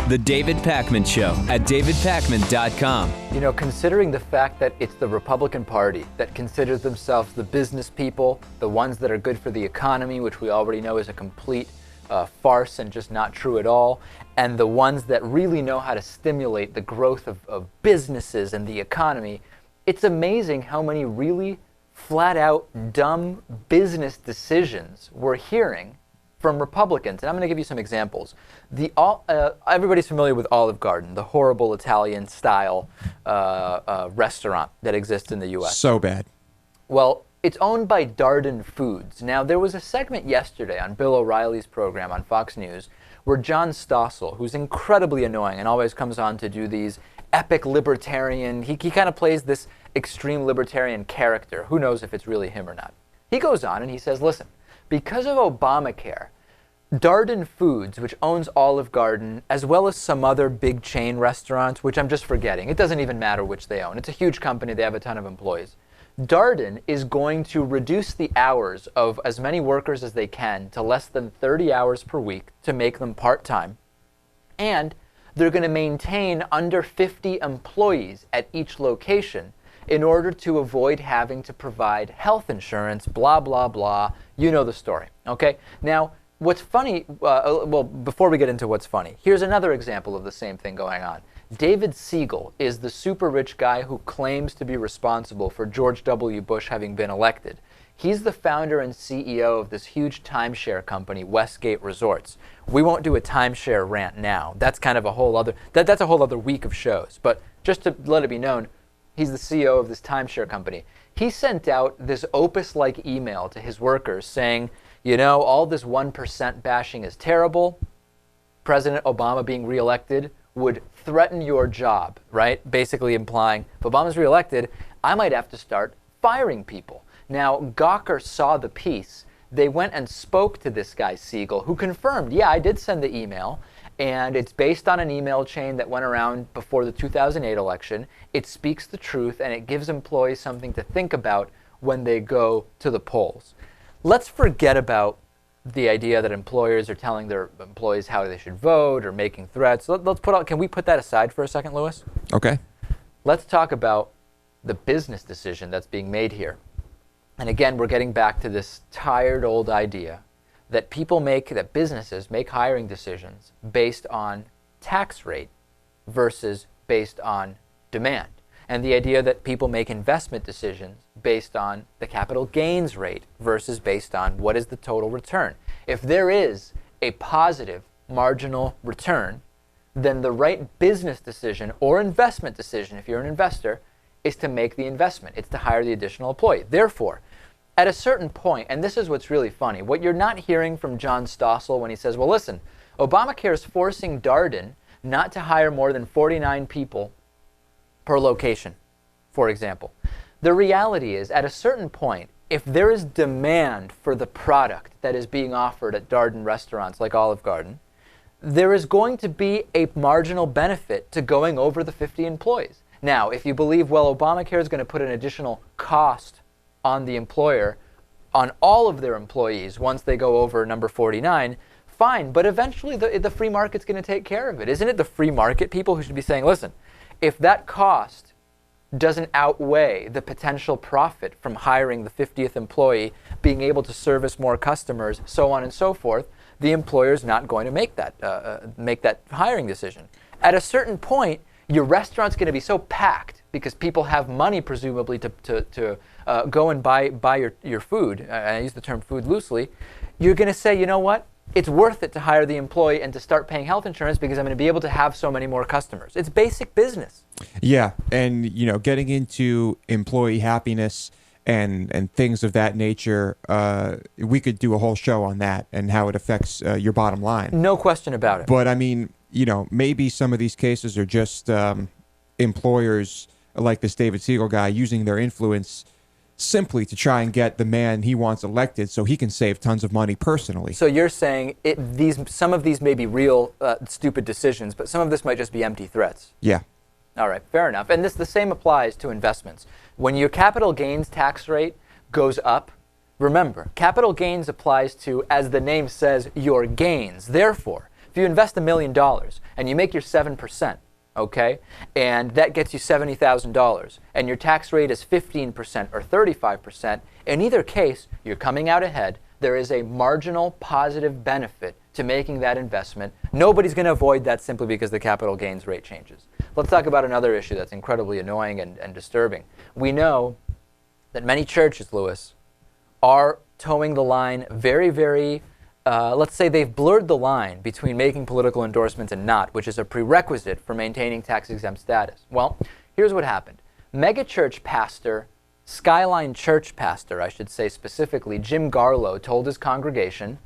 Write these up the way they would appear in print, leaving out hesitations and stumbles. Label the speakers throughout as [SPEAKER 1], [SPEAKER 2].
[SPEAKER 1] The David Pakman Show at davidpakman.com.
[SPEAKER 2] You know, considering the fact that it's the Republican Party that considers themselves the business people, the ones that are good for the economy, which we already know is a complete farce and just not true at all, and the ones that really know how to stimulate the growth of businesses and the economy, it's amazing how many really flat-out dumb business decisions we're hearing from Republicans. And I'm going to give you some examples. Everybody's familiar with Olive Garden, the horrible Italian-style restaurant that exists in the U.S.
[SPEAKER 3] So bad.
[SPEAKER 2] Well, it's owned by Darden Foods. Now, there was a segment yesterday on Bill O'Reilly's program on Fox News where John Stossel, who's incredibly annoying and always comes on to do these epic libertarian, he kind of plays this extreme libertarian character. Who knows if it's really him or not. He goes on and he says, listen, because of Obamacare, Darden Foods, which owns Olive Garden, as well as some other big chain restaurants, which I'm just forgetting. It doesn't even matter which they own. It's a huge company. They have a ton of employees. Darden is going to reduce the hours of as many workers as they can to less than 30 hours per week to make them part-time. And they're going to maintain under 50 employees at each location in order to avoid having to provide health insurance, blah, blah, blah. You know the story, okay? Now, what's funny, well, before we get into what's funny, here's another example of the same thing going on. David Siegel is the super rich guy who claims to be responsible for George W. Bush having been elected. He's the founder and CEO of this huge timeshare company, Westgate Resorts. We won't do a timeshare rant now. That's kind of a whole other, that's a whole other week of shows. But just to let it be known, he's the CEO of this timeshare company. He sent out this Opus-like email to his workers saying, you know, all this 1% bashing is terrible. President Obama being reelected would threaten your job, right? Basically implying, if Obama's reelected, I might have to start firing people. Now, Gawker saw the piece. They went and spoke to this guy, Siegel, who confirmed, yeah, I did send the email, and it's based on an email chain that went around before the 2008 election. It speaks the truth, and it gives employees something to think about when they go to the polls. Let's forget about the idea that employers are telling their employees how they should vote or making threats. Can we put that aside for a second, Lewis?
[SPEAKER 3] Okay.
[SPEAKER 2] Let's talk about the business decision that's being made here. And again, we're getting back to this tired old idea that businesses make hiring decisions based on tax rate versus based on demand. And the idea that people make investment decisions based on the capital gains rate versus based on what is the total return. If there is a positive marginal return, then the right business decision or investment decision, if you're an investor, is to make the investment. It's to hire the additional employee. Therefore, at a certain point, and this is what's really funny, what you're not hearing from John Stossel when he says, well, listen, Obamacare is forcing Darden not to hire more than 49 people per location, for example. The reality is, at a certain point, if there is demand for the product that is being offered at Darden restaurants like Olive Garden, there is going to be a marginal benefit to going over the 50 employees. Now, if you believe, well, Obamacare is going to put an additional cost on the employer, on all of their employees once they go over number 49, fine, but eventually the free market's going to take care of it. Isn't it the free market people who should be saying, listen, if that cost doesn't outweigh the potential profit from hiring the 50th employee, being able to service more customers, so on and so forth, the employer's not going to make that hiring decision. At a certain point, your restaurant's going to be so packed because people have money, presumably, to go and buy your food. I use the term food loosely. You're going to say, you know what? It's worth it to hire the employee and to start paying health insurance because I'm going to be able to have so many more customers. It's basic business.
[SPEAKER 3] Yeah, and getting into employee happiness and things of that nature, we could do a whole show on that and how it affects your bottom line.
[SPEAKER 2] No question about it.
[SPEAKER 3] But I mean, maybe some of these cases are just employers like this David Siegel guy using their influence simply to try and get the man he wants elected so he can save tons of money personally.
[SPEAKER 2] So you're saying some of these may be real stupid decisions, but some of this might just be empty threats.
[SPEAKER 3] Yeah.
[SPEAKER 2] All right, fair enough. And the same applies to investments. When your capital gains tax rate goes up, remember, capital gains applies to, as the name says, your gains. Therefore, If you invest $1 million and you make your 7%, okay, and that gets you $70,000, and your tax rate is 15% or 35%, in either case, you're coming out ahead. There is a marginal positive benefit to making that investment. Nobody's going to avoid that simply because the capital gains rate changes. Let's talk about another issue that's incredibly annoying and disturbing. We know that many churches, Louis, are towing the line very, let's say they've blurred the line between making political endorsements and not, which is a prerequisite for maintaining tax-exempt status. Well, here's what happened. Megachurch pastor, Skyline Church pastor, I should say specifically, Jim Garlow told his congregation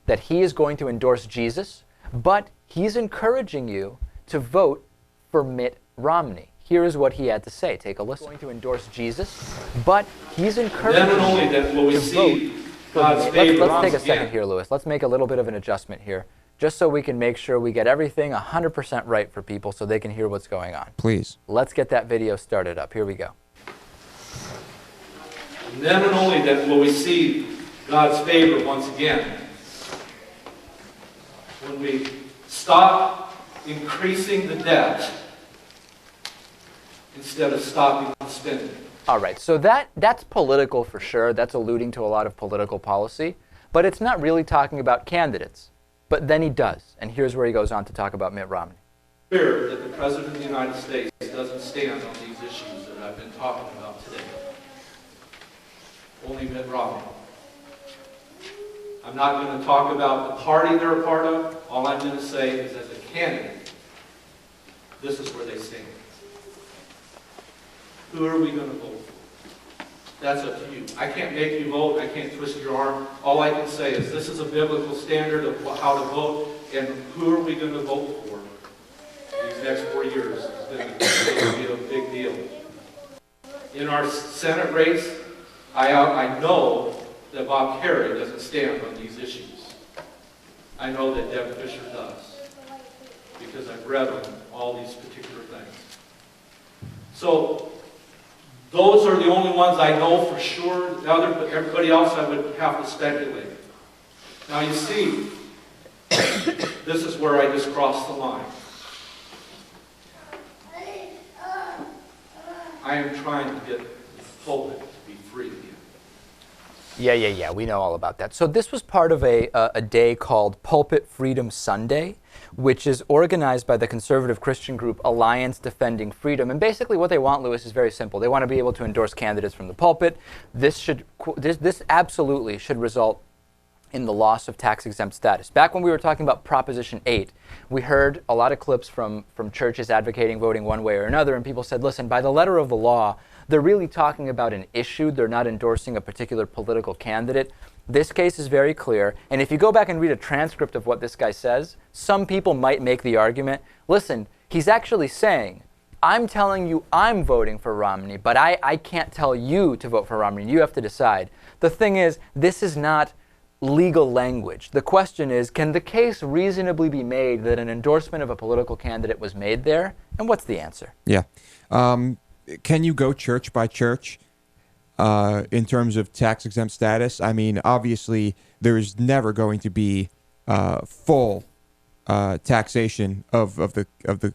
[SPEAKER 2] that he is going to endorse Jesus, but he's encouraging you to vote for Mitt Romney. Here is what he had to say. Take a listen. He's going to endorse Jesus, but he's encouraging you to vote for Mitt. Let's take a second here, Louis. Let's make a little bit of an adjustment here, just so we can make sure we get everything 100% right for people so they can hear what's going on.
[SPEAKER 3] Please.
[SPEAKER 2] Let's get that video started up. Here we go.
[SPEAKER 4] And then and only then will we see God's favor once again. When we stop increasing the debt instead of stopping spending.
[SPEAKER 2] All right, so that's political for sure. That's alluding to a lot of political policy, but it's not really talking about candidates. But then he does, and here's where he goes on to talk about Mitt Romney.
[SPEAKER 4] Fear that the President of the United States doesn't stand on these issues that I've been talking about today. Only Mitt Romney. I'm not going to talk about the party they're a part of. All I'm going to say is, as a candidate, this is where they stand. Who are we going to vote for? That's up to you. I can't make you vote. I can't twist your arm. All I can say is this is a biblical standard of how to vote, and who are we going to vote for these next 4 years is going to be a big deal. In our Senate race, I know that Bob Kerrey doesn't stand on these issues. I know that Deb Fisher does, because I've read on all these particular things. So those are the only ones I know for sure. Everybody else I would have to speculate. Now you see, this is where I just crossed the line. I am trying to get the pulpit to be free again.
[SPEAKER 2] Yeah, we know all about that. So this was part of a day called Pulpit Freedom Sunday, which is organized by the conservative Christian group Alliance Defending Freedom. And basically what they want, Louis, is very simple. They want to be able to endorse candidates from the pulpit. This absolutely should result in the loss of tax-exempt status. Back when we were talking about Proposition 8, we heard a lot of clips from churches advocating voting one way or another, and people said, listen, by the letter of the law, they're really talking about an issue. They're not endorsing a particular political candidate. This case is very clear, and if you go back and read a transcript of what this guy says, some people might make the argument, listen, he's actually saying, I'm telling you I'm voting for Romney, but I can't tell you to vote for Romney. You have to decide. The thing is, this is not legal language. The question is, can the case reasonably be made that an endorsement of a political candidate was made there? And what's the answer?
[SPEAKER 3] Yeah. Can you go church by church in terms of tax-exempt status? I mean, obviously, there's never going to be full taxation of the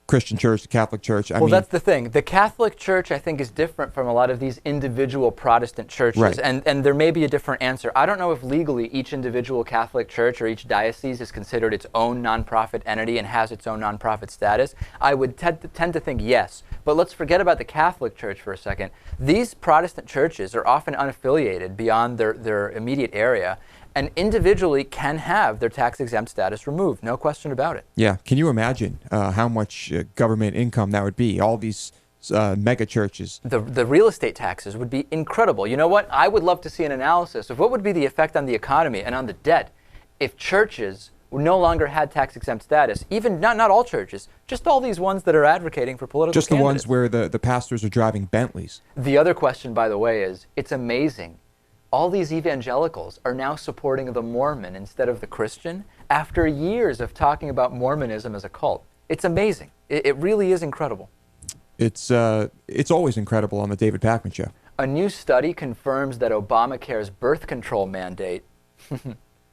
[SPEAKER 3] Christian church, the Catholic Church. I mean,
[SPEAKER 2] that's the thing. The Catholic Church, I think, is different from a lot of these individual Protestant churches,
[SPEAKER 3] right.
[SPEAKER 2] and there may be a different answer. I don't know if legally each individual Catholic church or each diocese is considered its own nonprofit entity and has its own nonprofit status. I would tend to think yes, but let's forget about the Catholic Church for a second. These Protestant churches are often unaffiliated beyond their immediate area, and individually can have their tax-exempt status removed, no question about it.
[SPEAKER 3] Yeah, can you imagine how much government income that would be? All these mega churches.
[SPEAKER 2] The real estate taxes would be incredible. You know what? I would love to see an analysis of what would be the effect on the economy and on the debt if churches no longer had tax-exempt status. Even not all churches, just all these ones that are advocating for political
[SPEAKER 3] Just the
[SPEAKER 2] candidates.
[SPEAKER 3] ones where the pastors are driving Bentleys.
[SPEAKER 2] The other question, by the way, is it's amazing. All these evangelicals are now supporting the Mormon instead of the Christian after years of talking about Mormonism as a cult. It's amazing. It really is incredible.
[SPEAKER 3] It's always incredible on the David Pakman Show.
[SPEAKER 2] A new study confirms that Obamacare's birth control mandate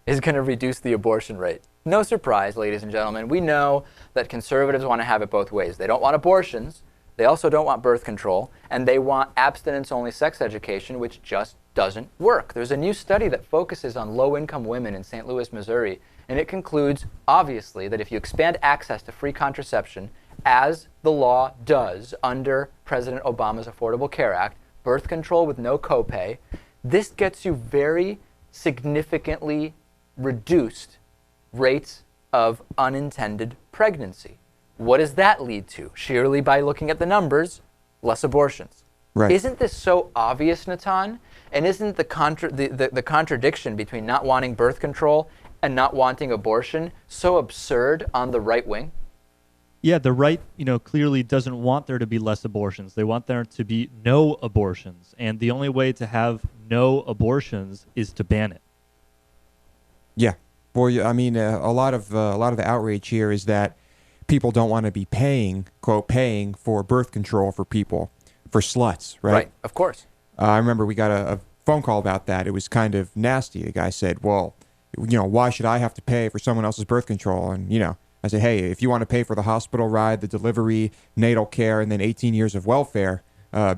[SPEAKER 2] is going to reduce the abortion rate. No surprise, ladies and gentlemen. We know that conservatives want to have it both ways. They don't want abortions. They also don't want birth control. And they want abstinence-only sex education, which just doesn't work. There's a new study that focuses on low-income women in St. Louis, Missouri. And it concludes, obviously, that if you expand access to free contraception, as the law does under President Obama's Affordable Care Act, birth control with no copay, this gets you very significantly reduced rates of unintended pregnancy. What does that lead to? Surely by looking at the numbers, less abortions.
[SPEAKER 3] Right.
[SPEAKER 2] Isn't this so obvious, Natan? And isn't the contradiction between not wanting birth control and not wanting abortion so absurd on the right wing?
[SPEAKER 5] Yeah, the right, clearly doesn't want there to be less abortions. They want there to be no abortions. And the only way to have no abortions is to ban it.
[SPEAKER 3] Yeah. Boy, I mean, a lot of the outrage here is that people don't want to be paying, quote, paying for birth control for people, for sluts, right?
[SPEAKER 2] Right, of course.
[SPEAKER 3] I remember we got a phone call about that. It was kind of nasty. The guy said, well, why should I have to pay for someone else's birth control? And, I said, hey, if you want to pay for the hospital ride, the delivery, natal care, and then 18 years of welfare,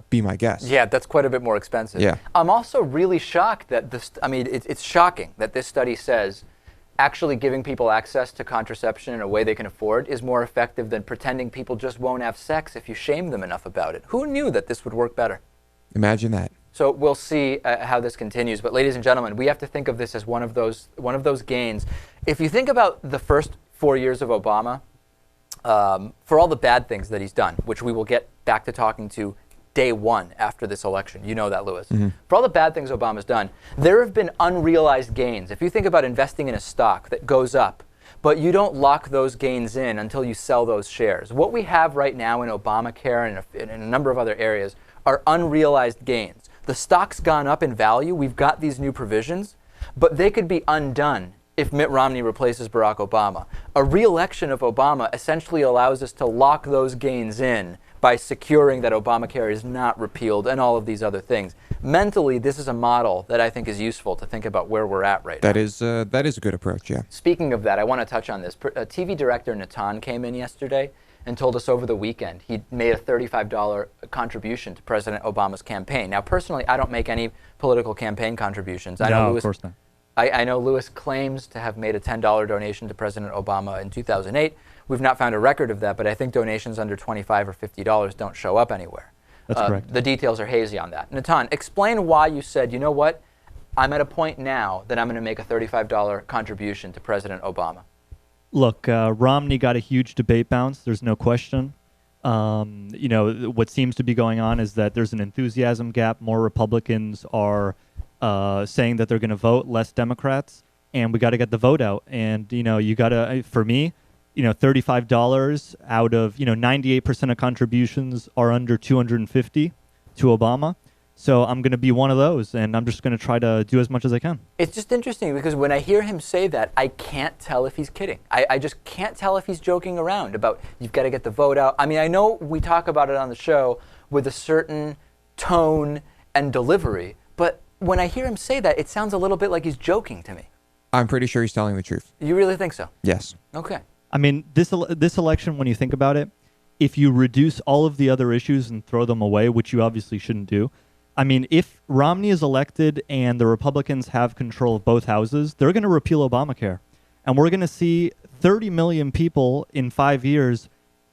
[SPEAKER 3] be my guest.
[SPEAKER 2] Yeah, that's quite a bit more expensive.
[SPEAKER 3] Yeah.
[SPEAKER 2] I'm also really shocked that it's shocking that this study says actually giving people access to contraception in a way they can afford is more effective than pretending people just won't have sex if you shame them enough about it. Who knew that this would work better?
[SPEAKER 3] Imagine that.
[SPEAKER 2] So we'll see how this continues. But ladies and gentlemen, we have to think of this as one of those gains. If you think about the first 4 years of Obama, for all the bad things that he's done, which we will get back to talking to day one after this election. You know that, Lewis. Mm-hmm. For all the bad things Obama's done, there have been unrealized gains. If you think about investing in a stock that goes up, but you don't lock those gains in until you sell those shares. What we have right now in Obamacare and in a number of other areas are unrealized gains. The stock's gone up in value. We've got these new provisions, but they could be undone if Mitt Romney replaces Barack Obama. A re-election of Obama essentially allows us to lock those gains in by securing that Obamacare is not repealed and all of these other things. Mentally, this is a model that I think is useful to think about where we're at right now.
[SPEAKER 3] That is a good approach, yeah.
[SPEAKER 2] Speaking of that, I want to touch on this. TV director Natan came in yesterday and told us over the weekend he made a $35 contribution to President Obama's campaign. Now, personally, I don't make any political campaign contributions.
[SPEAKER 5] No, of course not.
[SPEAKER 2] I know Lewis claims to have made a $10 donation to President Obama in 2008. We've not found a record of that, but I think donations under $25 or $50 don't show up anywhere.
[SPEAKER 5] That's correct.
[SPEAKER 2] The details are hazy on that. Natan, explain why you said, you know what, I'm at a point now that I'm going to make a $35 contribution to President Obama.
[SPEAKER 5] Look, Romney got a huge debate bounce. There's no question. What seems to be going on is that there's an enthusiasm gap. More Republicans are saying that they're going to vote, less Democrats, and we got to get the vote out. And, you got to, for me, $35 out of, 98% of contributions are under $250 to Obama. So I'm going to be one of those, and I'm just going to try to do as much as I can.
[SPEAKER 2] It's just interesting because when I hear him say that, I can't tell if he's kidding. I just can't tell if he's joking around about you've got to get the vote out. I mean, I know we talk about it on the show with a certain tone and delivery, but when I hear him say that, it sounds a little bit like he's joking to me.
[SPEAKER 3] I'm pretty sure he's telling the truth.
[SPEAKER 2] You really think so?
[SPEAKER 3] Yes.
[SPEAKER 2] Okay.
[SPEAKER 5] I mean, this election, when you think about it, if you reduce all of the other issues and throw them away, which you obviously shouldn't do, I mean, if Romney is elected and the Republicans have control of both houses, they're going to repeal Obamacare. And we're going to see 30 million people in 5 years,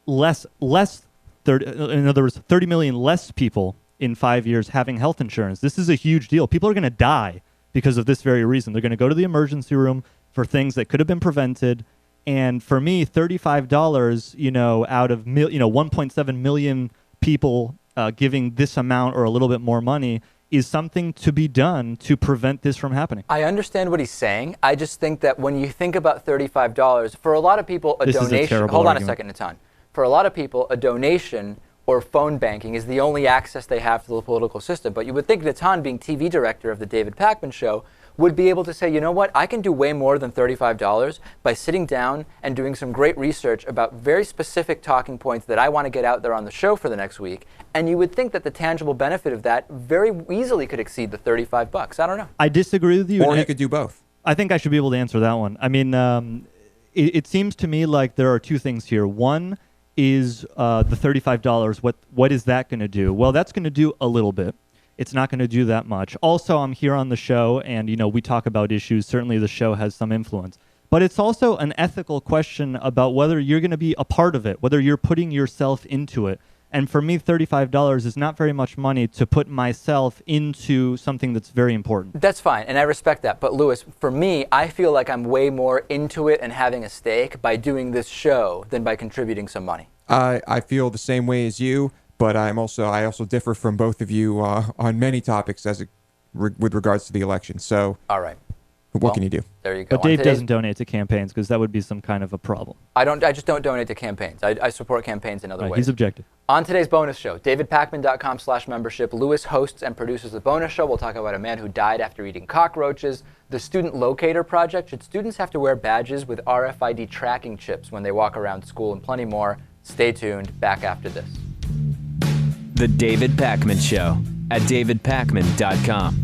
[SPEAKER 5] in other words, 30 million less people in 5 years having health insurance. This is a huge deal. People are going to die because of this very reason. They're going to go to the emergency room for things that could have been prevented. And for me, $35, out of 1.7 million people giving this amount or a little bit more money is something to be done to prevent this from happening.
[SPEAKER 2] I understand what he's saying. I just think that when you think about $35, for a lot of people, a donation. Hold on a second, Natan. For a lot of people, a donation or phone banking is the only access they have to the political system. But you would think Natan, being TV director of the David Pakman Show, would be able to say, you know what, I can do way more than $35 by sitting down and doing some great research about very specific talking points that I want to get out there on the show for the next week. And you would think that the tangible benefit of that very easily could exceed the $35. I don't know.
[SPEAKER 5] I disagree with you.
[SPEAKER 3] Or he could do both.
[SPEAKER 5] I think I should be able to answer that one. I mean, it seems to me like there are two things here. One is the $35. What is that going to do? Well, that's going to do a little bit. It's not going to do that much. Also, I'm here on the show, and we talk about issues. Certainly, the show has some influence. But it's also an ethical question about whether you're going to be a part of it, whether you're putting yourself into it. And for me, $35 is not very much money to put myself into something that's very important.
[SPEAKER 2] That's fine, and I respect that. But Louis, for me, I feel like I'm way more into it and having a stake by doing this show than by contributing some money.
[SPEAKER 3] I feel the same way as you, but I also differ from both of you on many topics with regards to the election. So,
[SPEAKER 2] all right.
[SPEAKER 3] What can you do?
[SPEAKER 2] There you go.
[SPEAKER 5] But Dave doesn't donate to campaigns because that would be some kind of a problem.
[SPEAKER 2] I just don't donate to campaigns. I support campaigns in other ways.
[SPEAKER 5] He's objective.
[SPEAKER 2] On today's bonus show, davidpakman.com/membership, Louis hosts and produces the bonus show. We'll talk about a man who died after eating cockroaches, the student locator project, should students have to wear badges with RFID tracking chips when they walk around school, and plenty more. Stay tuned. Back after this.
[SPEAKER 1] The David Pakman Show at davidpakman.com.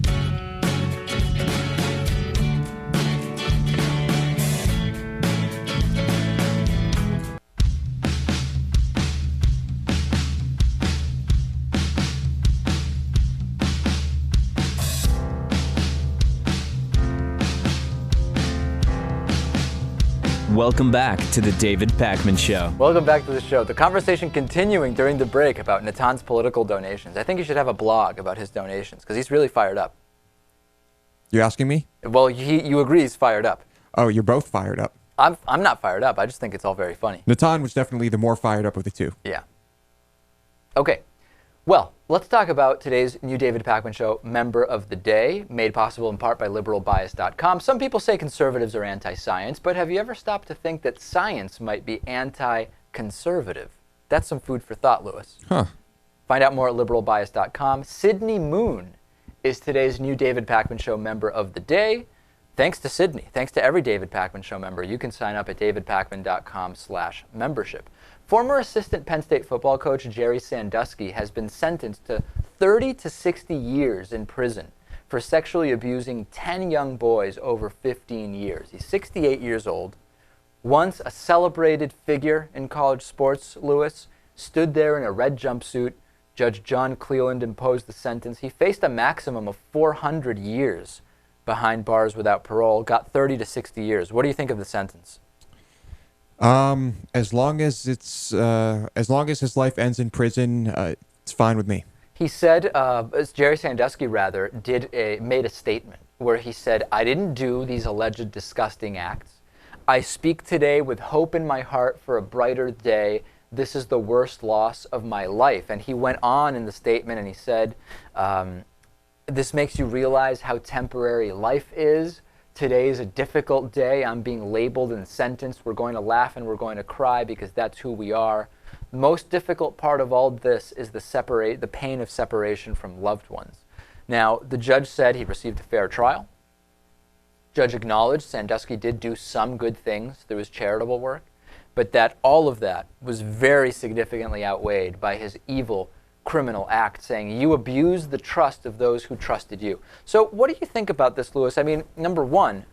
[SPEAKER 1] Welcome back to the David Pakman Show.
[SPEAKER 2] Welcome back to the show. The conversation continuing during the break about Natan's political donations. I think you should have a blog about his donations because he's really fired up.
[SPEAKER 3] You're asking me?
[SPEAKER 2] Well, you agree he's fired up.
[SPEAKER 3] Oh, you're both fired up.
[SPEAKER 2] I'm not fired up. I just think it's all very funny.
[SPEAKER 3] Natan was definitely the more fired up of the two.
[SPEAKER 2] Yeah. Okay. Well, let's talk about today's new David Pakman Show Member of the Day, made possible in part by liberalbias.com. Some people say conservatives are anti-science, but have you ever stopped to think that science might be anti-conservative? That's some food for thought, Louis.
[SPEAKER 3] Huh.
[SPEAKER 2] Find out more at liberalbias.com. Sydney Moon is today's new David Pakman Show Member of the Day. Thanks to Sydney. Thanks to every David Pakman Show member. You can sign up at davidpakman.com/membership. Former assistant Penn State football coach Jerry Sandusky has been sentenced to 30 to 60 years in prison for sexually abusing 10 young boys over 15 years. He's 68 years old. Once a celebrated figure in college sports, Louis, stood there in a red jumpsuit. Judge John Cleland imposed the sentence. He faced a maximum of 400 years behind bars without parole, got 30 to 60 years. What do you think of the sentence?
[SPEAKER 3] As long as his life ends in prison, it's fine with me.
[SPEAKER 2] He said, Jerry Sandusky made a statement where he said, "I didn't do these alleged disgusting acts. I speak today with hope in my heart for a brighter day. This is the worst loss of my life." And he went on in the statement and he said, "This makes you realize how temporary life is. Today is a difficult day. I'm being labeled and sentenced. We're going to laugh and we're going to cry because that's who we are. The most difficult part of all this is the pain of separation from loved ones." Now, the judge said he received a fair trial. Judge acknowledged Sandusky did do some good things through his charitable work, but that all of that was very significantly outweighed by his evil criminal act, saying you abused the trust of those who trusted you. So what do you think about this, Louis? I mean, number one,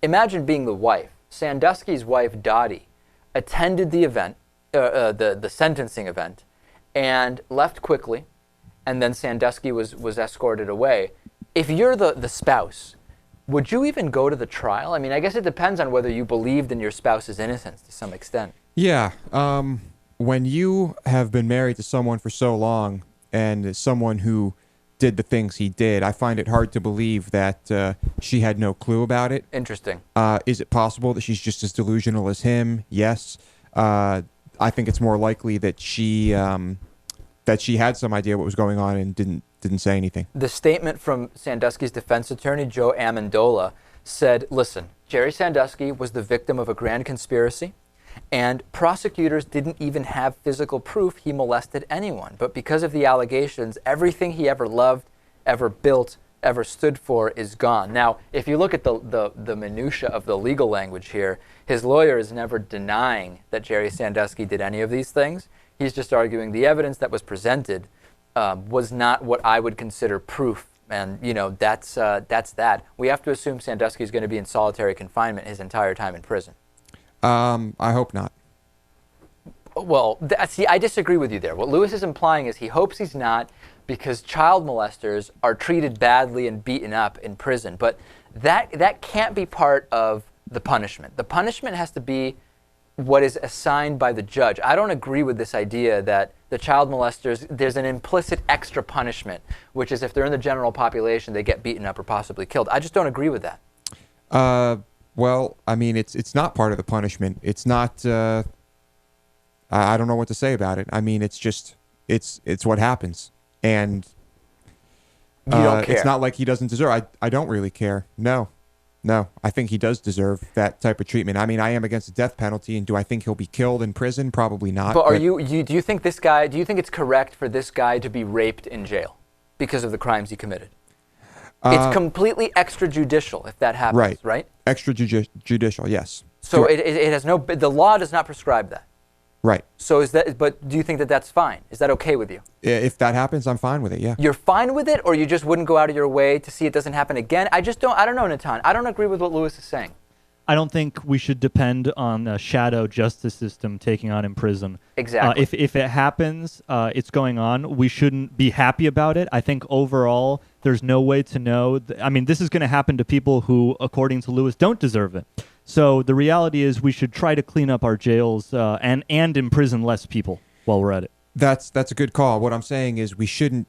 [SPEAKER 2] imagine being the wife. Sandusky's wife, Dottie, attended the event, the sentencing event, and left quickly, and then Sandusky was escorted away. If you're the spouse, would you even go to the trial? I mean, I guess it depends on whether you believed in your spouse's innocence to some extent.
[SPEAKER 3] Yeah. When you have been married to someone for so long and someone who did the things he did, I find it hard to believe that she had no clue about it.
[SPEAKER 2] Interesting.
[SPEAKER 3] Is it possible that she's just as delusional as him? Yes. I think it's more likely that she had some idea what was going on and didn't say anything.
[SPEAKER 2] The statement from Sandusky's defense attorney, Joe Amendola, said, listen, Jerry Sandusky was the victim of a grand conspiracy, and prosecutors didn't even have physical proof he molested anyone. But because of the allegations, everything he ever loved, ever built, ever stood for is gone. Now, if you look at the minutia of the legal language here, his lawyer is never denying that Jerry Sandusky did any of these things. He's just arguing the evidence that was presented was not what I would consider proof. And, you know, that's that. We have to assume Sandusky is going to be in solitary confinement his entire time in prison.
[SPEAKER 3] I hope not.
[SPEAKER 2] Well, see, I disagree with you there. What Lewis is implying is he hopes he's not, because child molesters are treated badly and beaten up in prison. But that can't be part of the punishment. The punishment has to be what is assigned by the judge. I don't agree with this idea that the child molesters, there's an implicit extra punishment, which is if they're in the general population, they get beaten up or possibly killed. I just don't agree with that.
[SPEAKER 3] Well, I mean, it's not part of the punishment. It's not. I don't know what to say about it. I mean, it's just it's what happens, and
[SPEAKER 2] you don't care.
[SPEAKER 3] It's not like he doesn't deserve. I don't really care. No, I think he does deserve that type of treatment. I mean, I am against the death penalty, and do I think he'll be killed in prison? Probably not.
[SPEAKER 2] But do you think this guy? Do you think it's correct for this guy to be raped in jail because of the crimes he committed? It's completely extrajudicial if that happens, right?
[SPEAKER 3] Extrajudicial, yes.
[SPEAKER 2] So it has no. The law does not prescribe that.
[SPEAKER 3] Right.
[SPEAKER 2] So is that? But do you think that that's fine? Is that okay with you?
[SPEAKER 3] If that happens, I'm fine with it. Yeah.
[SPEAKER 2] You're fine with it, or you just wouldn't go out of your way to see it doesn't happen again? I don't know, Natan. I don't agree with what Lewis is saying.
[SPEAKER 5] I don't think we should depend on a shadow justice system taking on in prison.
[SPEAKER 2] Exactly.
[SPEAKER 5] If it happens, it's going on. We shouldn't be happy about it. I think overall, there's no way to know. I mean, this is going to happen to people who, according to Lewis, don't deserve it. So the reality is we should try to clean up our jails and imprison less people while we're at it.
[SPEAKER 3] That's a good call. What I'm saying is we shouldn't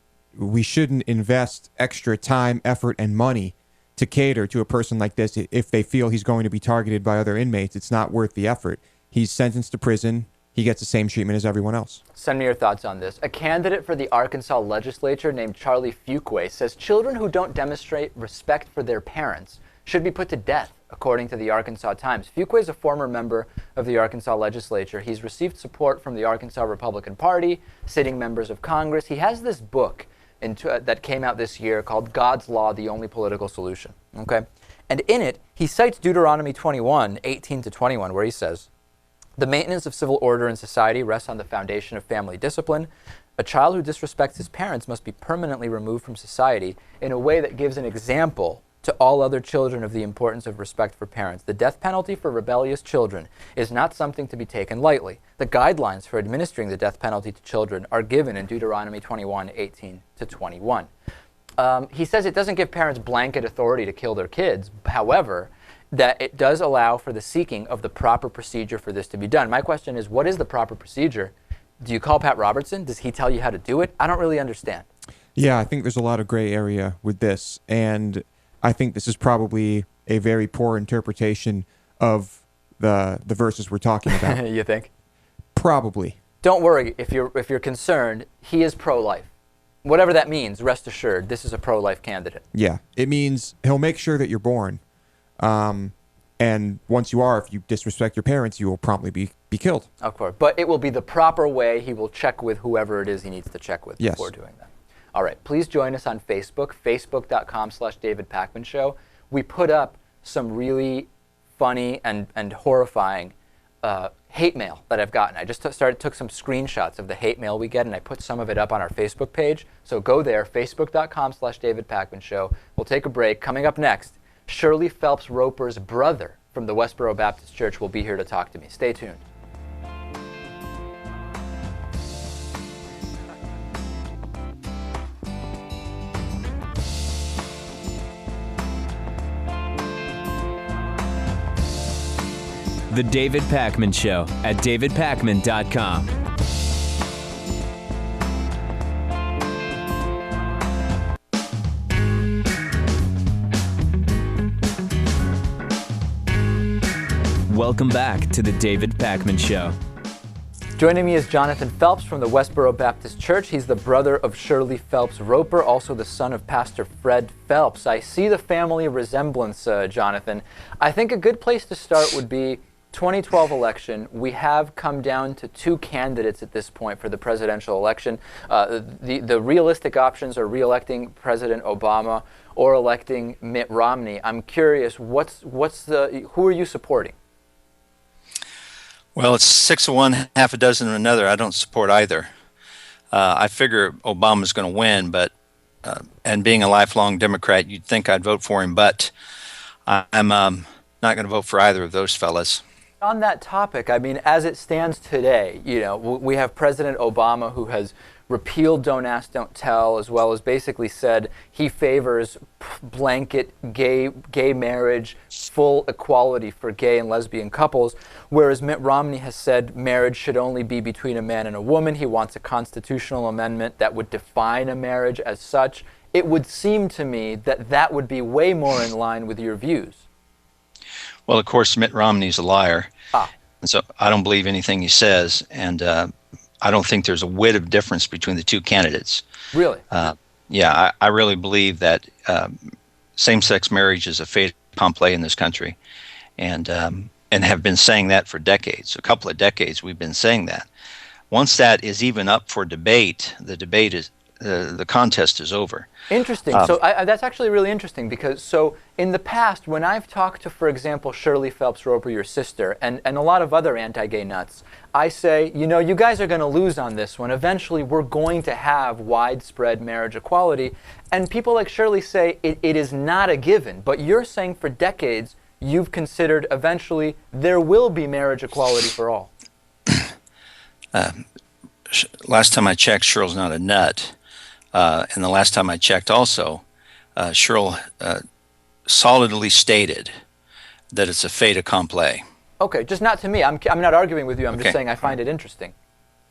[SPEAKER 3] invest extra time, effort, and money to cater to a person like this if they feel he's going to be targeted by other inmates. It's not worth the effort. He's sentenced to prison. He gets the same treatment as everyone else.
[SPEAKER 2] Send me your thoughts on this. A candidate for the Arkansas legislature named Charlie Fuqua says children who don't demonstrate respect for their parents should be put to death, according to the Arkansas Times. Fuqua is a former member of the Arkansas legislature. He's received support from the Arkansas Republican Party, sitting members of Congress. He has this book that came out this year called God's Law, the Only Political Solution. Okay? And in it, he cites Deuteronomy 21, 18 to 21, where he says, "The maintenance of civil order in society rests on the foundation of family discipline. A child who disrespects his parents must be permanently removed from society in a way that gives an example to all other children of the importance of respect for parents. The death penalty for rebellious children is not something to be taken lightly. The guidelines for administering the death penalty to children are given in Deuteronomy 21, 18 to 21. He says it doesn't give parents blanket authority to kill their kids. However, that it does allow for the seeking of the proper procedure for this to be done. My question is, what is the proper procedure? Do you call Pat Robertson? Does he tell you how to do it? I don't really understand.
[SPEAKER 3] Yeah, I think there's a lot of gray area with this, and I think this is probably a very poor interpretation of the verses we're talking about.
[SPEAKER 2] You think?
[SPEAKER 3] Probably.
[SPEAKER 2] Don't worry, if you're concerned, he is pro-life. Whatever that means, rest assured, this is a pro-life candidate.
[SPEAKER 3] Yeah, it means he'll make sure that you're born. And once you are, if you disrespect your parents, you will promptly be killed.
[SPEAKER 2] Of course. But it will be the proper way. He will check with whoever it is he needs to check with before doing that. All right. Please join us on Facebook, facebook.com/David Pakman Show. We put up some really funny and horrifying hate mail that I've gotten. I just took some screenshots of the hate mail we get, and I put some of it up on our Facebook page. So go there, facebook.com/David Pakman Show. We'll take a break. Coming up next, Shirley Phelps Roper's brother from the Westboro Baptist Church will be here to talk to me. Stay tuned.
[SPEAKER 1] The David Pakman Show at davidpakman.com. Welcome back to the David Pakman Show.
[SPEAKER 2] Joining me is Jonathan Phelps from the Westboro Baptist Church. He's the brother of Shirley Phelps Roper, also the son of Pastor Fred Phelps. I see the family resemblance, Jonathan. I think a good place to start would be 2012 election. We have come down to two candidates at this point for the presidential election. The realistic options are re-electing President Obama or electing Mitt Romney. I'm curious, who are you supporting?
[SPEAKER 6] Well, it's 6 of one, half a dozen of another. I don't support either. I figure Obama's going to win, but and being a lifelong Democrat, you'd think I'd vote for him, but I'm not going to vote for either of those fellas.
[SPEAKER 2] On that topic, I mean, as it stands today, we have President Obama who has repealed Don't Ask, Don't Tell, as well as basically said he favors blanket gay marriage, full equality for gay and lesbian couples, whereas Mitt Romney has said marriage should only be between a man and a woman. He wants a constitutional amendment that would define a marriage as such. It would seem to me that that would be way more in line with your views.
[SPEAKER 6] Well, of course, Mitt Romney's a liar. And so I don't believe anything he says, and I don't think there's a whit of difference between the two candidates.
[SPEAKER 2] Really?
[SPEAKER 6] Yeah, I really believe that same-sex marriage is a fait accompli in this country, and have been saying that for decades. A couple of decades we've been saying that. Once that is even up for debate, the contest is over.
[SPEAKER 2] Interesting. So that's actually really interesting because so in the past, when I've talked to, for example, Shirley Phelps Roper, your sister, and a lot of other anti-gay nuts, I say, you guys are going to lose on this one. Eventually, we're going to have widespread marriage equality. And people like Shirley say it is not a given. But you're saying for decades, you've considered eventually there will be marriage equality for all.
[SPEAKER 6] Last time I checked, Cheryl's not a nut. And the last time I checked also, Cheryl solidly stated that it's a fait accompli.
[SPEAKER 2] Okay, just not to me. I'm not arguing with you. I'm just saying I find it interesting.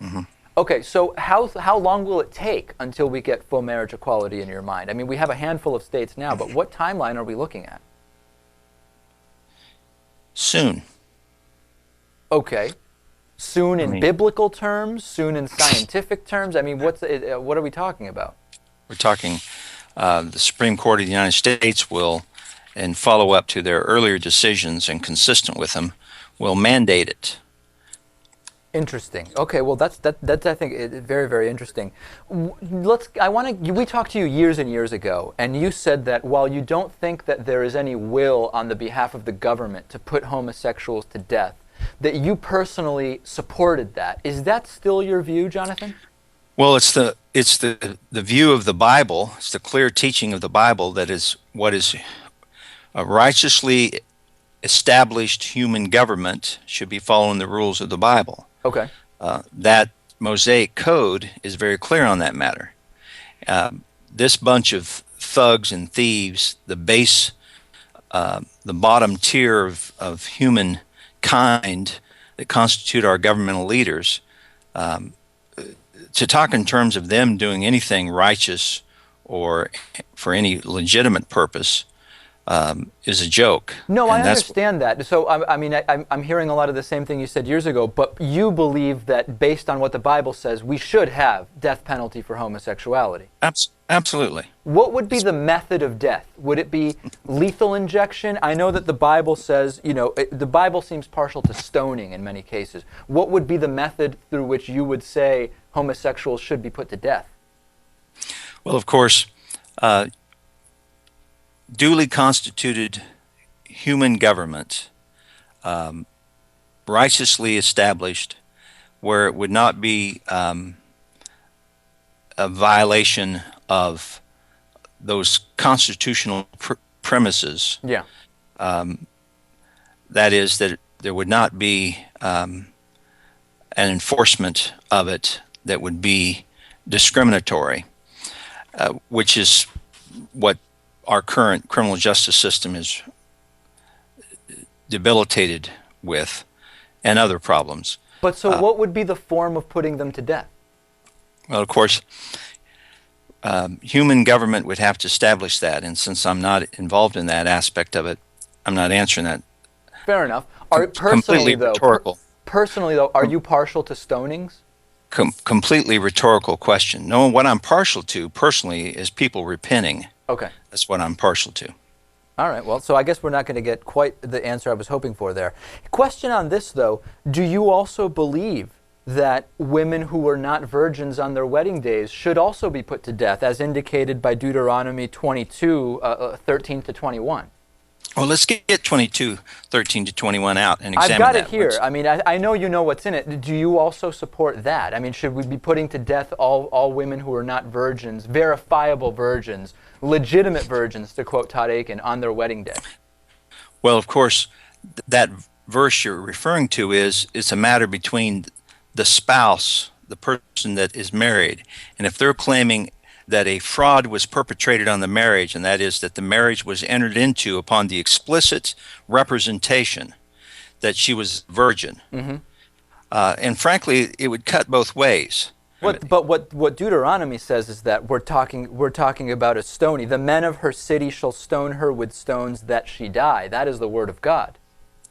[SPEAKER 2] Mm-hmm. Okay, so how long will it take until we get full marriage equality in your mind? I mean, we have a handful of states now, but what timeline are we looking at?
[SPEAKER 6] Soon.
[SPEAKER 2] Okay. Soon in biblical terms? Soon in scientific terms? I mean, what are we talking about?
[SPEAKER 6] We're talking the Supreme Court of the United States will, in follow-up to their earlier decisions and consistent with them, will mandate it.
[SPEAKER 2] Interesting. Okay, well, that's I think very, very interesting. We talked to you years and years ago, and you said that while you don't think that there is any will on the behalf of the government to put homosexuals to death, that you personally supported that. Is that still your view, Jonathan?
[SPEAKER 6] Well, it's the view of the Bible. It's the clear teaching of the Bible that is what is a righteously established human government should be following the rules of the Bible.
[SPEAKER 2] Okay.
[SPEAKER 6] That Mosaic Code is very clear on that matter. This bunch of thugs and thieves, the bottom tier of human kind that constitute our governmental leaders, to talk in terms of them doing anything righteous or for any legitimate purpose is a joke.
[SPEAKER 2] No, I understand that. So, I'm hearing a lot of the same thing you said years ago, but you believe that based on what the Bible says, we should have death penalty for homosexuality.
[SPEAKER 6] Absolutely.
[SPEAKER 2] What would be the method of death? Would it be lethal injection? I know that the Bible says, the Bible seems partial to stoning in many cases. What would be the method through which you would say homosexuals should be put to death?
[SPEAKER 6] Well, of course, duly constituted human government, righteously established, where it would not be a violation of those constitutional premises.
[SPEAKER 2] Yeah.
[SPEAKER 6] That is, that there would not be an enforcement of it that would be discriminatory, which is what our current criminal justice system is debilitated with, and other problems.
[SPEAKER 2] But so what would be the form of putting them to death?
[SPEAKER 6] Well, of course, human government would have to establish that, and since I'm not involved in that aspect of it, I'm not answering that.
[SPEAKER 2] Fair enough.
[SPEAKER 6] Completely rhetorical.
[SPEAKER 2] Personally, though, are you partial to stonings?
[SPEAKER 6] Completely rhetorical question. No, what I'm partial to personally is people repenting.
[SPEAKER 2] Okay.
[SPEAKER 6] That's what I'm partial to.
[SPEAKER 2] All right. Well, so I guess we're not going to get quite the answer I was hoping for there. Question on this, though. Do you also believe that women who were not virgins on their wedding days should also be put to death, as indicated by Deuteronomy 22, 13 to 21?
[SPEAKER 6] Well, let's get 22, 13 to 21 out and examine that.
[SPEAKER 2] I've got it here. I mean, I know you know what's in it. Do you also support that? I mean, should we be putting to death all women who are not virgins, verifiable virgins, legitimate virgins, to quote Todd Aiken, on their wedding day?
[SPEAKER 6] Well, of course, that verse you're referring to is it's a matter between the spouse, the person that is married. And if they're claiming that a fraud was perpetrated on the marriage, and that is that the marriage was entered into upon the explicit representation that she was a virgin. And frankly, it would cut both ways.
[SPEAKER 2] But what Deuteronomy says is that we're talking about a stoning. The men of her city shall stone her with stones that she die. That is the word of God.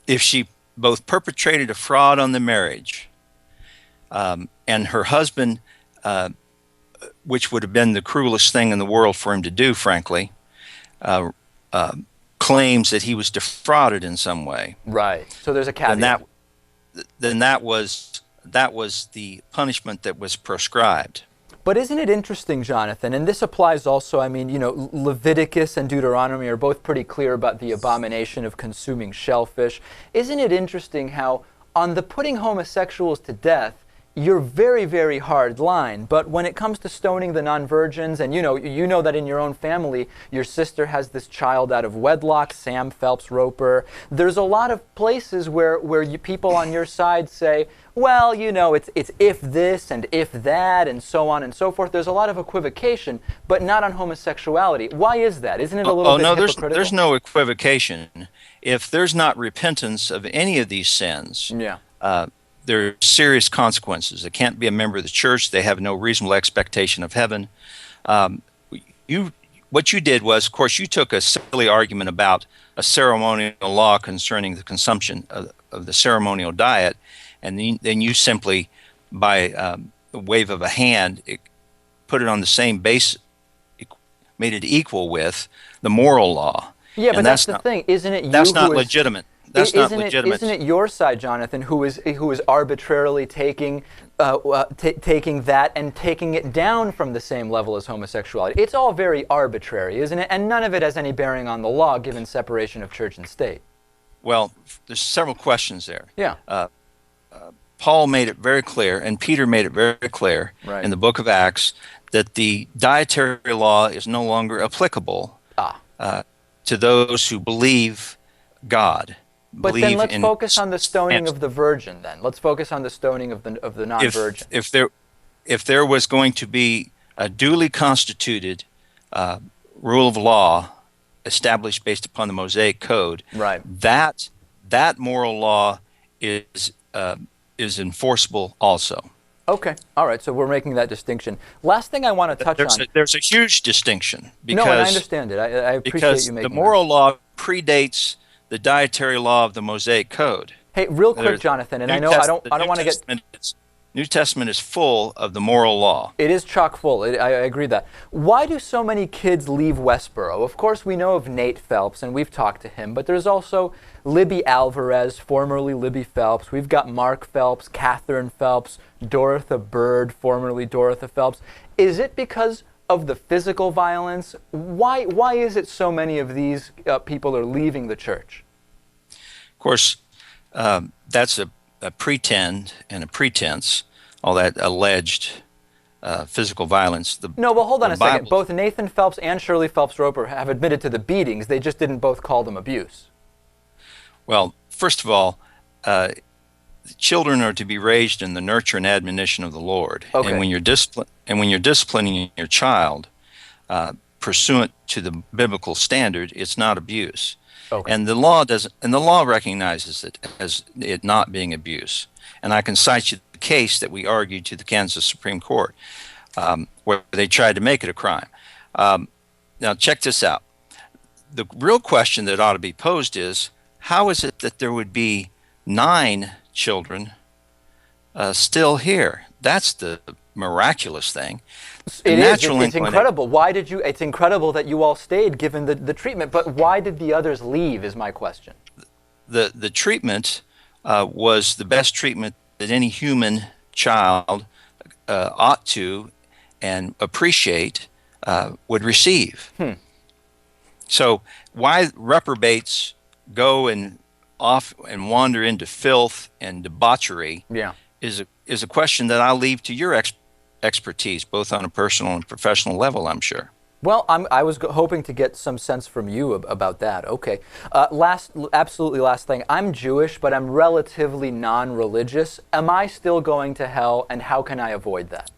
[SPEAKER 6] If she both perpetrated a fraud on the marriage, and her husband, which would have been the cruelest thing in the world for him to do, frankly, claims that he was defrauded in some way.
[SPEAKER 2] Right. So there's a caveat.
[SPEAKER 6] Then that was the punishment that was prescribed.
[SPEAKER 2] But isn't it interesting, Jonathan, and this applies also, I mean, you know, Leviticus and Deuteronomy are both pretty clear about the abomination of consuming shellfish. Isn't it interesting how on the putting homosexuals to death, you're very, very hard line, but when it comes to stoning the non-virgins, and you know that in your own family, your sister has this child out of wedlock, Sam Phelps Roper. There's a lot of places where people on your side say, well, you know, it's if this and if that and so on and so forth. There's a lot of equivocation, but not on homosexuality. Why is that? Isn't it a little bit hypocritical?
[SPEAKER 6] There's no equivocation. If there's not repentance of any of these sins, there are serious consequences. They can't be a member of the church. They have no reasonable expectation of heaven. What you did was, of course, you took a silly argument about a ceremonial law concerning the consumption of the ceremonial diet, and then you simply, by the wave of a hand, put it on the same base, made it equal with the moral law.
[SPEAKER 2] Yeah, but that's the thing, isn't it?
[SPEAKER 6] That's not legitimate. That's not legitimate.
[SPEAKER 2] Isn't it your side, Jonathan, who is arbitrarily taking that and taking it down from the same level as homosexuality? It's all very arbitrary, isn't it? And none of it has any bearing on the law, given separation of church and state.
[SPEAKER 6] Well, there's several questions there.
[SPEAKER 2] Yeah.
[SPEAKER 6] Paul made it very clear, and Peter made it very clear in the book of Acts, that the dietary law is no longer applicable to those who believe God.
[SPEAKER 2] But then let's focus on the stoning of the virgin. Then let's focus on the stoning of the non-virgin.
[SPEAKER 6] If there was going to be a duly constituted rule of law established based upon the Mosaic Code, that moral law is enforceable also.
[SPEAKER 2] Okay, all right. So we're making that distinction. Last thing I want to touch on.
[SPEAKER 6] There's a huge distinction because
[SPEAKER 2] no, and I understand it. I appreciate you making
[SPEAKER 6] the moral law predates the dietary law of the Mosaic Code.
[SPEAKER 2] Hey, real quick, Jonathan, and I know I don't want to get.
[SPEAKER 6] New Testament is full of the moral law.
[SPEAKER 2] It is chock full. I agree that. Why do so many kids leave Westboro? Of course, we know of Nate Phelps, and we've talked to him, but there's also Libby Alvarez, formerly Libby Phelps. We've got Mark Phelps, Catherine Phelps, Dorotha Bird, formerly Dorotha Phelps. Is it because of the physical violence? Why is it so many of these people are leaving the church?
[SPEAKER 6] Of course, that's a pretend and a pretense, all that alleged physical violence.
[SPEAKER 2] No, well, hold on a second. Both Nathan Phelps and Shirley Phelps Roper have admitted to the beatings. They just didn't both call them abuse.
[SPEAKER 6] Well, first of all, children are to be raised in the nurture and admonition of the Lord. Okay. And when you're disciplining your child pursuant to the biblical standard, it's not abuse. Okay. And the law recognizes it as it not being abuse. And I can cite you the case that we argued to the Kansas Supreme Court, where they tried to make it a crime. Now, check this out. The real question that ought to be posed is, how is it that there would be 9 children still here? That's the miraculous thing.
[SPEAKER 2] It is. It's incredible. Why did you? It's incredible that you all stayed, given the treatment. But why did the others leave? Is my question.
[SPEAKER 6] The treatment was the best treatment that any human child ought to and appreciate would receive. So why reprobates go and off and wander into filth and debauchery is a question that I'll leave to your expertise, both on a personal and professional level, I'm sure.
[SPEAKER 2] Well, I was hoping to get some sense from you about that. Okay. Absolutely last thing. I'm Jewish, but I'm relatively non-religious. Am I still going to hell, and how can I avoid that?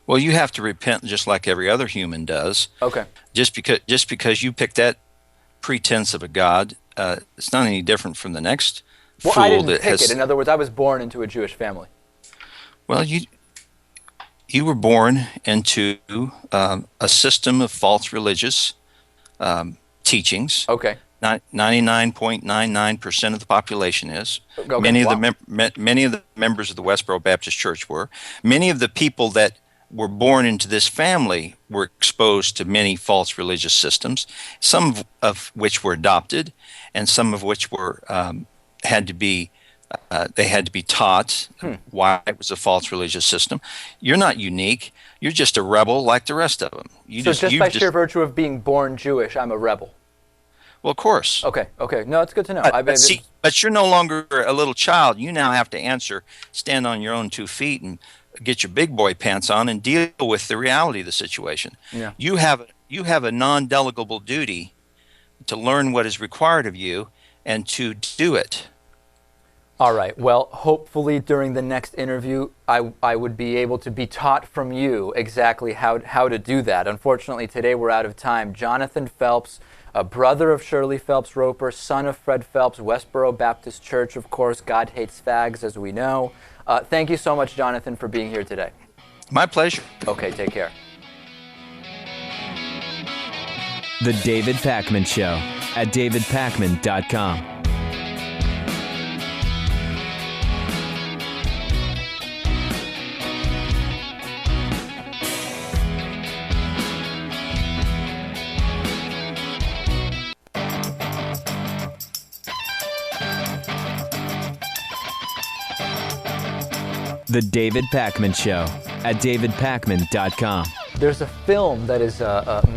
[SPEAKER 6] Well, you have to repent just like every other human does.
[SPEAKER 2] Okay.
[SPEAKER 6] Just because you picked that pretense of a God, it's not any different from the next
[SPEAKER 2] Well,
[SPEAKER 6] fool
[SPEAKER 2] I didn't
[SPEAKER 6] that
[SPEAKER 2] pick
[SPEAKER 6] has.
[SPEAKER 2] it. In other words, I was born into a Jewish family.
[SPEAKER 6] Well, you were born into a system of false religious teachings.
[SPEAKER 2] Okay.
[SPEAKER 6] 99.99% of the population is.
[SPEAKER 2] Okay.
[SPEAKER 6] Many of
[SPEAKER 2] Wow.
[SPEAKER 6] many of the members of the Westboro Baptist Church were. Many of the people that were born into this family were exposed to many false religious systems, some of which were adopted, and some of which were had to be taught why it was a false religious system. You're not unique. You're just a rebel like the rest of them.
[SPEAKER 2] So just by sheer virtue of being born Jewish, I'm a rebel.
[SPEAKER 6] Well, of course.
[SPEAKER 2] Okay. Okay. No, it's good to know.
[SPEAKER 6] But you're no longer a little child. You now have to stand on your own 2 feet and get your big boy pants on and deal with the reality of the situation.
[SPEAKER 2] Yeah.
[SPEAKER 6] You have a non-delegable duty to learn what is required of you and to do it.
[SPEAKER 2] All right. Well, hopefully during the next interview, I would be able to be taught from you exactly how to do that. Unfortunately, today we're out of time. Jonathan Phelps, a brother of Shirley Phelps Roper, son of Fred Phelps, Westboro Baptist Church, of course. God hates fags, as we know. Thank you so much, Jonathan, for being here today.
[SPEAKER 6] My pleasure.
[SPEAKER 2] Okay, take care.
[SPEAKER 1] The David Pakman Show at davidpakman.com. The David Pakman Show at davidpakman.com.
[SPEAKER 2] There's a film that is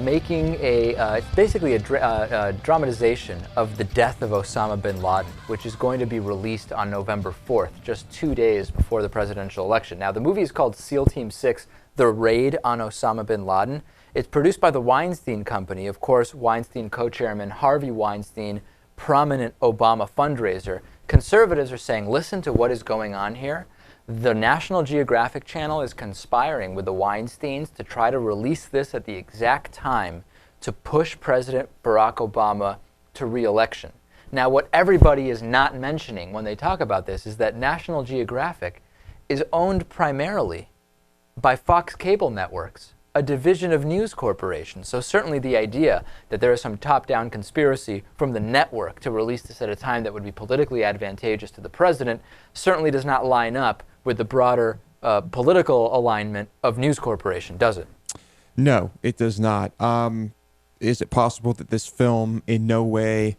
[SPEAKER 2] making it's basically a dramatization of the death of Osama bin Laden, which is going to be released on November 4th, just 2 days before the presidential election. Now, the movie is called SEAL Team 6, The Raid on Osama bin Laden. It's produced by the Weinstein Company. Of course, Weinstein co-chairman Harvey Weinstein, prominent Obama fundraiser. Conservatives are saying, listen to what is going on here. The National Geographic Channel is conspiring with the Weinsteins to try to release this at the exact time to push President Barack Obama to re-election. Now, what everybody is not mentioning when they talk about this is that National Geographic is owned primarily by Fox Cable Networks, a division of News Corporation. So certainly the idea that there is some top-down conspiracy from the network to release this at a time that would be politically advantageous to the president certainly does not line up with the broader political alignment of News Corporation, does it?
[SPEAKER 3] No, it does not. Is it possible that this film in no way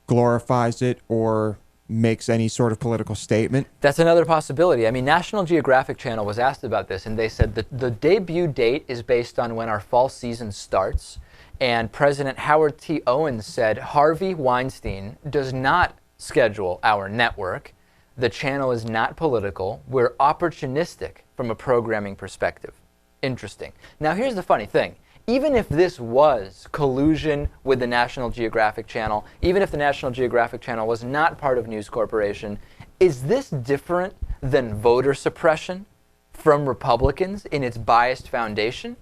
[SPEAKER 3] glorifies it or makes any sort of political statement?
[SPEAKER 2] That's another possibility. I mean, National Geographic Channel was asked about this, and they said that the debut date is based on when our fall season starts. And President Howard T. Owens said Harvey Weinstein does not schedule our network. The channel is not political. We're opportunistic from a programming perspective. Interesting. Now, here's the funny thing. Even if this was collusion with the National Geographic Channel, even if the National Geographic Channel was not part of News Corporation, is this different than voter suppression from Republicans in its biased foundation?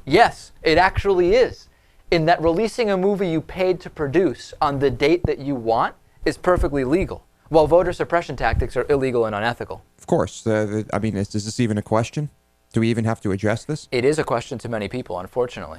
[SPEAKER 2] Yes, it actually is. In that releasing a movie you paid to produce on the date that you want is perfectly legal, while voter suppression tactics are illegal and unethical.
[SPEAKER 3] Of course. I mean, is this even a question? Do we even have to address this?
[SPEAKER 2] It is a question to many people, unfortunately.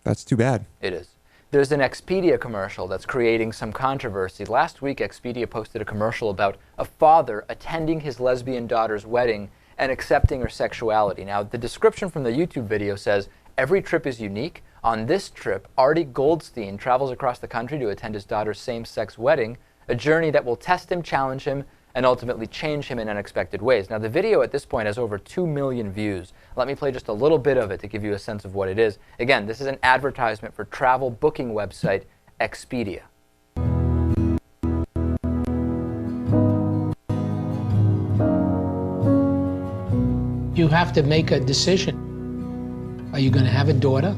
[SPEAKER 3] That's too bad.
[SPEAKER 2] It is. There's an Expedia commercial that's creating some controversy. Last week, Expedia posted a commercial about a father attending his lesbian daughter's wedding and accepting her sexuality. Now, the description from the YouTube video says, every trip is unique. On this trip, Artie Goldstein travels across the country to attend his daughter's same-sex wedding, a journey that will test him, challenge him, and ultimately change him in unexpected ways. Now, the video at this point has over 2 million views. Let me play just a little bit of it to give you a sense of what it is. Again, this is an advertisement for travel booking website Expedia.
[SPEAKER 7] You have to make a decision. Are you going to have a daughter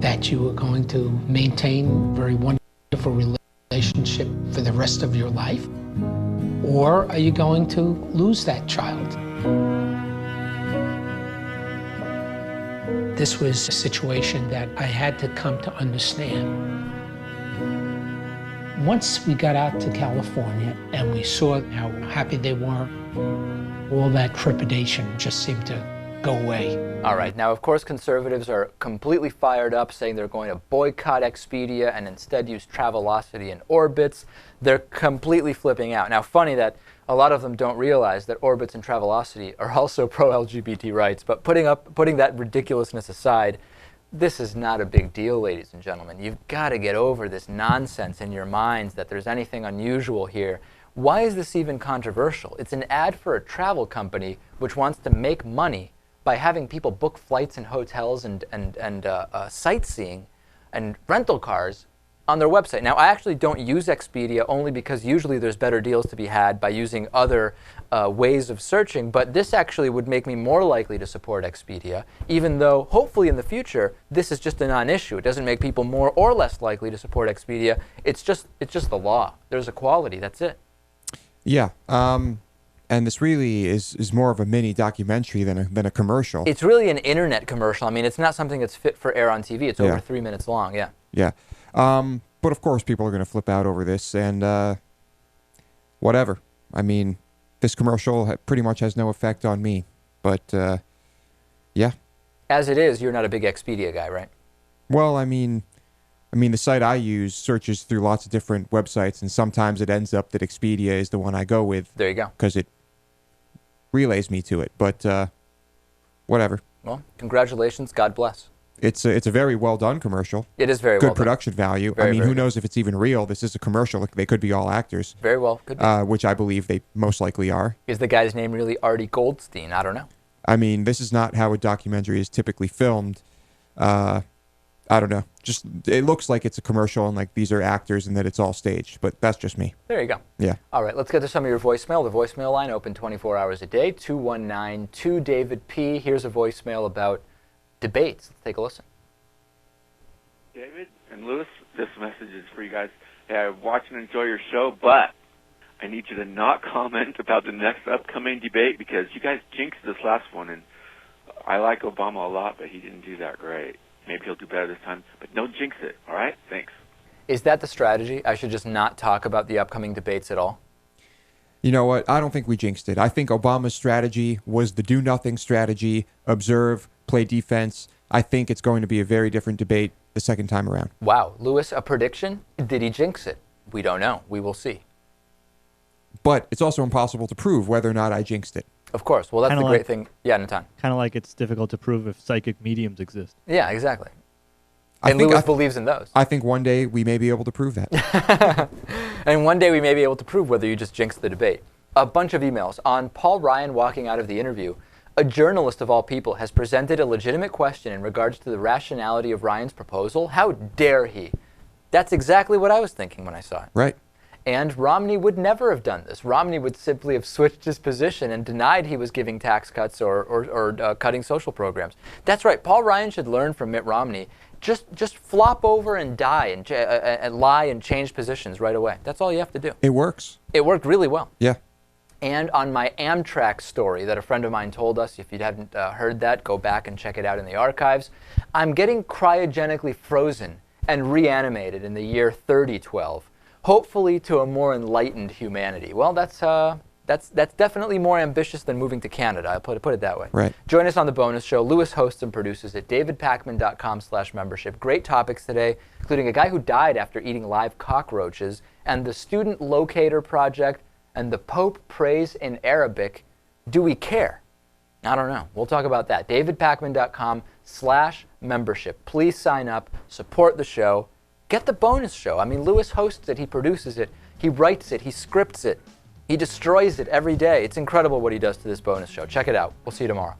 [SPEAKER 7] that you are going to maintain a very wonderful relationship for the rest of your life? Or are you going to lose that child? This was a situation that I had to come to understand. Once we got out to California and we saw how happy they were, all that trepidation just seemed to go away.
[SPEAKER 2] All right, now of course conservatives are completely fired up, saying they're going to boycott Expedia and instead use Travelocity and Orbitz. They're completely flipping out. Now, funny that a lot of them don't realize that Orbitz and Travelocity are also pro-LGBT rights, but putting that ridiculousness aside, this is not a big deal, ladies and gentlemen. You've got to get over this nonsense in your minds that there's anything unusual here. Why is this even controversial? It's an ad for a travel company which wants to make money by having people book flights and hotels and sightseeing and rental cars on their website. Now, I actually don't use Expedia only because usually there's better deals to be had by using other ways of searching, but this actually would make me more likely to support Expedia, even though hopefully in the future this is just a non-issue. It doesn't make people more or less likely to support Expedia. It's just the law. There's equality. That's it.
[SPEAKER 3] Yeah. And this really is more of a mini documentary than a commercial.
[SPEAKER 2] It's really an internet commercial. I mean, it's not something that's fit for air on TV. It's over 3 minutes long. Yeah.
[SPEAKER 3] Yeah. But of course, people are going to flip out over this and whatever. I mean, this commercial pretty much has no effect on me. But yeah.
[SPEAKER 2] As it is, you're not a big Expedia guy, right?
[SPEAKER 3] Well, I mean, the site I use searches through lots of different websites, and sometimes it ends up that Expedia is the one I go with.
[SPEAKER 2] There you go.
[SPEAKER 3] Because it relays me to it. But whatever.
[SPEAKER 2] Well, congratulations. God bless.
[SPEAKER 3] It's a very well done commercial.
[SPEAKER 2] It is very
[SPEAKER 3] good
[SPEAKER 2] well done.
[SPEAKER 3] Production value.
[SPEAKER 2] Very,
[SPEAKER 3] I mean,
[SPEAKER 2] very
[SPEAKER 3] who knows if it's even real? This is a commercial. They could be all actors.
[SPEAKER 2] Very well, could be.
[SPEAKER 3] Which I believe they most likely are.
[SPEAKER 2] Is the guy's name really Artie Goldstein? I don't know.
[SPEAKER 3] I mean, this is not how a documentary is typically filmed. I don't know. Just it looks like it's a commercial and like these are actors and that it's all staged. But that's just me.
[SPEAKER 2] There you go.
[SPEAKER 3] Yeah.
[SPEAKER 2] All right, let's get to some of your voicemail. The voicemail line open 24 hours a day. 219-2-DAVID-P. Here's a voicemail about debates. Let's take a listen.
[SPEAKER 8] David and Lewis, this message is for you guys. Hey, I watch and enjoy your show, but I need you to not comment about the next upcoming debate because you guys jinxed this last one, and I like Obama a lot, but he didn't do that great. Maybe he'll do better this time, but don't jinx it, all right? Thanks.
[SPEAKER 2] Is that the strategy? I should just not talk about the upcoming debates at all?
[SPEAKER 3] You know what? I don't think we jinxed it. I think Obama's strategy was the do-nothing strategy, observe, play defense. I think it's going to be a very different debate the second time around.
[SPEAKER 2] Wow. Lewis, a prediction? Did he jinx it? We don't know. We will see.
[SPEAKER 3] But it's also impossible to prove whether or not I jinxed it.
[SPEAKER 2] Of course. Well, that's
[SPEAKER 5] Kinda
[SPEAKER 2] the great thing. Yeah, Natan.
[SPEAKER 5] Kind of like it's difficult to prove if psychic mediums exist.
[SPEAKER 2] Yeah, exactly. And Lewis believes in those.
[SPEAKER 3] I think one day we may be able to prove that.
[SPEAKER 2] And one day we may be able to prove whether you just jinxed the debate. A bunch of emails on Paul Ryan walking out of the interview. A journalist of all people has presented a legitimate question in regards to the rationality of Ryan's proposal. How dare he? That's exactly what I was thinking when I saw it.
[SPEAKER 3] Right.
[SPEAKER 2] And Romney would never have done this. Romney would simply have switched his position and denied he was giving tax cuts or cutting social programs. That's right. Paul Ryan should learn from Mitt Romney. Just flop over and die and lie and change positions right away. That's all you have to do.
[SPEAKER 3] It works.
[SPEAKER 2] It worked really well.
[SPEAKER 3] Yeah.
[SPEAKER 2] And on my Amtrak story that a friend of mine told us, if you haven't heard that, go back and check it out in the archives. I'm getting cryogenically frozen and reanimated in the year 3012, hopefully to a more enlightened humanity. Well, that's definitely more ambitious than moving to Canada. I'll put it that way.
[SPEAKER 3] Right.
[SPEAKER 2] Join us on the bonus show. Lewis hosts and produces it. davidpakman.com/membership. Great topics today, including a guy who died after eating live cockroaches, and the Student Locator Project, and the Pope prays in Arabic. Do we care? I don't know. We'll talk about that. davidpakman.com/membership. Please sign up, support the show, get the bonus show. I mean, Lewis hosts it, he produces it, he writes it, he scripts it, he destroys it every day. It's incredible what he does to this bonus show. Check it out. We'll see you tomorrow.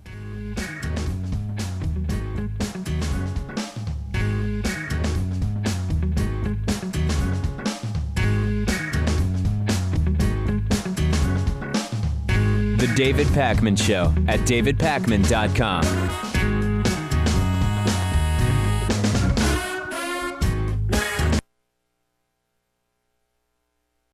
[SPEAKER 1] The David Pakman Show at davidpakman.com.